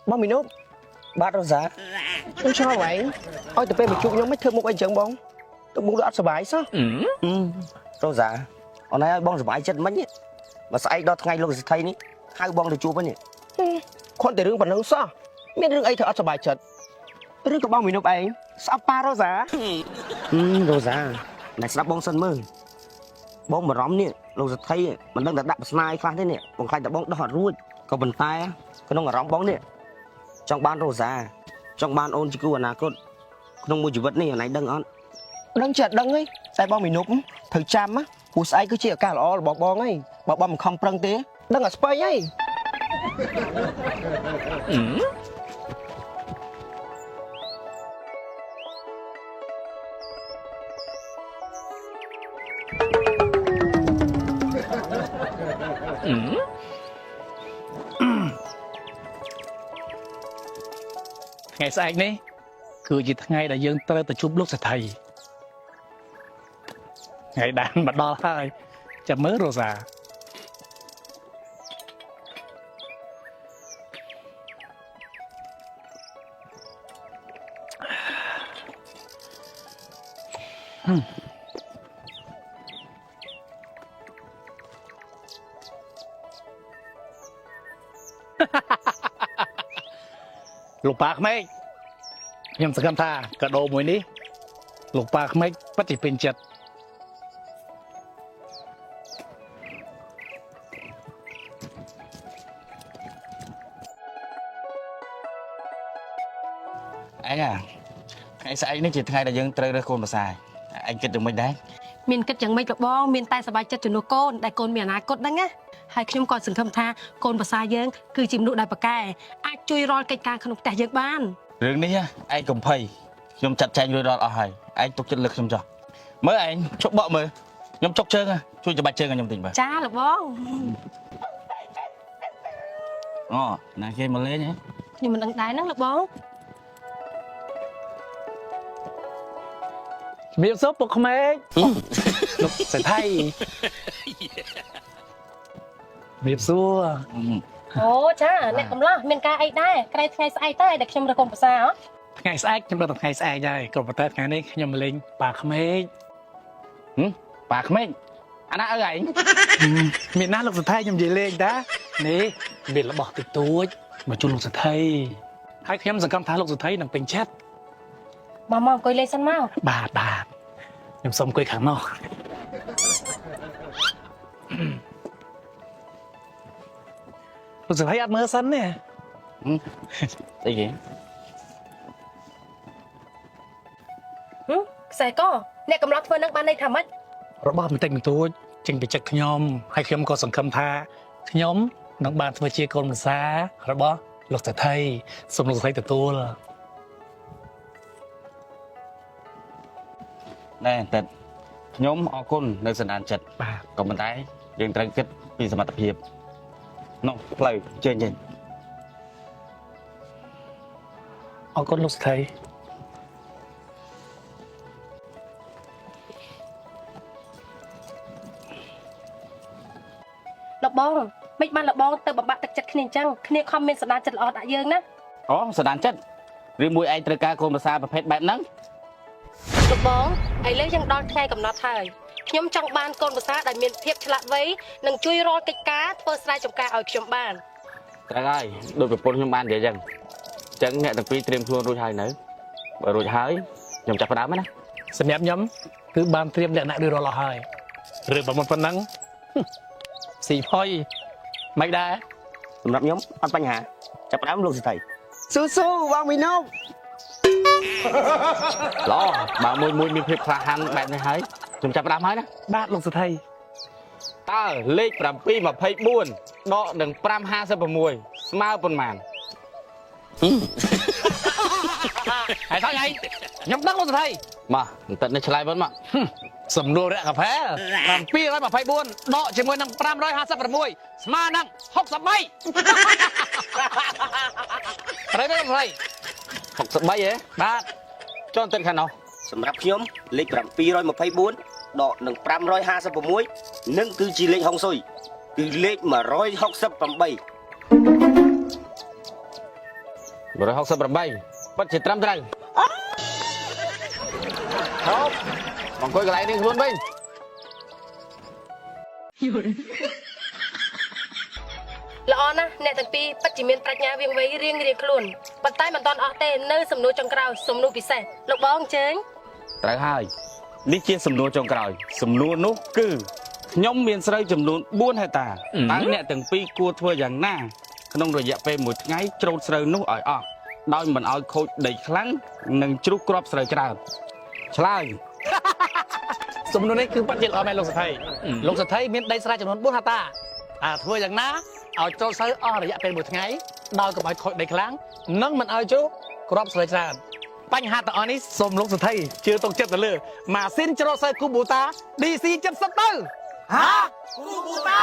Bông mì nốt bát rồi giá không cho vậy ôi từ bên một chút nhóm mấy thơm một anh chẳng bông tôi muốn ăn sờ bài sao rồi giá hôm nay bông sờ bài chân mất nhỉ mà sai đó ngay luôn thấy ní hai bông được chua với nhỉ con để rừng phần rừng sao biết rừng ấy thì ăn sờ bài chật rừng có bông mì nốt ấy sao pa rồi giá rồi giá này sắp bông sân mơ bông mà róm nè rồi thấy mình đang đặt snai pha thế nè còn khai đặt bông đó ruột còn bàn tay á cái nó là róm bóng nè trong ban rô già trong ban ôn chỉ cứu anh cốt không mua chủ vật này ở này đằng on đằng chợt đằng ấy tại bao mình nộp thời trăm á cú sai cứ chia cả là bỏ bong ấy bỏ bom không prăng té đằng ở spray ấy ngày sáng anh đấy cứ chỉ ngày là dương tới từ chúc lúc sẽ thầy ngày đàn mà đo thôi chả mới rồi già lục bạc mấy nhầmสังคมท่ากระโดมวยนี้ลูกปากไม่ปฏิเป็นจัดanh à ngày sáng anh nói chuyện ngày là dân trời ra cồn mà xài anh kết được mình đấy មានគិតយ៉ាងម៉េចលោកបងមានតែសប្បាយចិត្តជំនួសកូនដែលកូនមានអនាគតហ្នឹងណាហើយខ្ញុំក៏សង្ឃឹមថាកូនប្រសាយើងគឺជាមនុស្សដែលប្រកែអាចជួយរាល់កិច្ចការក្នុងផ្ទះយើងបាន រឿងនេះឯងកំភៃខ្ញុំចាត់ចែងរួចរាល់អស់ហើយឯងទុកចិត្តលើខ្ញុំចុះមើលឯងជប់បកមើលខ្ញុំចុកជើងជួយច្បាច់ជើងឲ្យខ្ញុំតិចបាទ ចាលោកបង អូណាគេមកលេងហ៎ ខ្ញុំមិនដឹងដែរហ្នឹងលោកបង មានសុបពុកក្មេកលោកសេដ្ឋីមានសួរ អូចាអ្នកកំឡោះមានការអីដែរក្រែថ្ងៃស្អែកតែដែលខ្ញុំរកកូនប្រសាហ៎ ថ្ងៃស្អែកខ្ញុំរត់ថ្ងៃស្អែកហើយក៏ប៉ុន្តែថ្ងៃនេះខ្ញុំលេងប៉ាក្មេកប៉ាក្មេកអាណាអើឯងមានណាលោកសេដ្ឋីខ្ញុំនិយាយលេងតានេះមានរបស់តិចតួចមកជូនលោកសេដ្ឋីហើយខ្ញុំសង្កត់ថាលោកសេដ្ឋីនឹងពេញចិត្ត មកអង្គុយលេងសិនមក បាទខ្ញុំសុំអង្គុយខាងនោះលោកសេដ្ឋីអត់មើលសិនទេអីគេ ខ្សែកអ្នកកំឡោះធ្វើនឹងបានន័យថាម៉េច របស់បន្តិចបន្តួចចេញពីចិត្តខ្ញុំហើយខ្ញុំក៏សង្ឃឹមថាខ្ញុំនឹងបានធ្វើជាកូនប្រសារបស់លោកសេដ្ឋីសូមលោកសេដ្ឋីទទួលណែតែខ្ញុំអរគុណនៅសណ្ដានចិត្តបាទក៏ប៉ុន្តែយើងត្រូវគិតពីសមត្ថភាពនោះផ្លូវចេញអរគុណលោកសេដ្ឋី លោកបងមិនបានលោកបងទៅបំបាក់ទឹកចិត្តគ្នាអញ្ចឹងគ្នាខំមានសណ្ដានចិត្តល្អដាក់យើងណា អូសណ្ដានចិត្តឬមួយឯងត្រូវការកូនប្រសាប្រភេទបែបហ្នឹង លោកបងឥឡូវយើងដល់ថ្ងៃកំណត់ហើយខ្ញុំចង់បានកូនប្រសាដែលមានភាពឆ្លាតវៃនិងជួយរាល់កិច្ចការធ្វើស្រែចម្ការឲ្យខ្ញុំបាន ត្រូវហើយដោយប្រពន្ធខ្ញុំបាននិយាយអញ្ចឹងអ្នកទាំងពីរត្រៀមខ្លួនរួចហើយនៅបើរួចហើយខ្ញុំចាប់ផ្ដើមណាសម្រាប់ខ្ញុំគឺបានត្រៀមលក្ខណៈរួចរាល់អស់ហើយរឿងប្រមុនប៉ុណ្ណឹងស៊ីផុយមិនដែរសម្រាប់ខ្ញុំអត់បញ្ហាចាប់ផ្ដើមលោកសេដ្ឋី ស៊ូបងមីនប់ ល្អបើមួយមានភាពក្លាហានបែបនេះហើយខ្ញុំចាប់ផ្ដើមហើយណាបាទលោកសេដ្ឋីតើលេខ724ដកនឹង556ស្មើប៉ុន្មានហើយថៃខ្ញុំដឹងលោកសេដ្ឋីមកបន្តិចនេះឆ្លើយវិញមកសំណួររកកាហ្វេ724ដកជាមួយនឹង556ស្មើនឹង63ត្រូវទេលោកសេដ្ឋី63ហ៎បាទចុះបន្តិចខាងនោះ សម្រាប់ខ្ញុំលេខ724ដកនឹង556នឹងគឺជាលេខហុងស៊ុយគឺលេខ168 168ពិតជាត្រឹមត្រូវហូបមកអង្គុយកន្លែងនេះខ្លួនវិញ ល្អណាស់អ្នកទាំងពីរពិតជាមានប្រាជ្ញាវាងវៃរៀងខ្លួនប៉ុន្តែមិនទាន់អស់ទេនៅសំណួរចុងក្រោយសំណួរពិសេសលោកបងអញ្ជើញ ត្រូវហើយនេះជាសំណួរចុងក្រោយសំណួរនោះគឺខ្ញុំមានស្រូវចំនួន4ហិកតាតើអ្នកទាំងពីរគួរធ្វើយ៉ាងណាក្នុងរយៈពេល1ថ្ងៃច្រូតស្រូវនោះឲ្យអស់ដោយមិនឲ្យខូចដីខ្លាំងនិងជ្រុះគ្រាប់ស្រូវច្រើនឆ្លើយ សំណួរនេះគឺបាត់ជាល្អមែនលោកសថីលោកសថីមានដីស្រែចំនួន4ហិកតាធ្វើយ៉ាងណាឲ្យចូលស្រូវអស់រយៈពេល1ថ្ងៃដោយកុំឲ្យខូចដីខ្លាំងនិងមិនឲ្យជ្រុះគ្រាប់ស្រូវច្រើនបញ្ហាទាំងអស់នេះសូមលោកសថីជឿទុកចិត្តទៅលើម៉ាស៊ីនច្រូតស្រូវគូបូតា DC 70ទៅ គូបូតា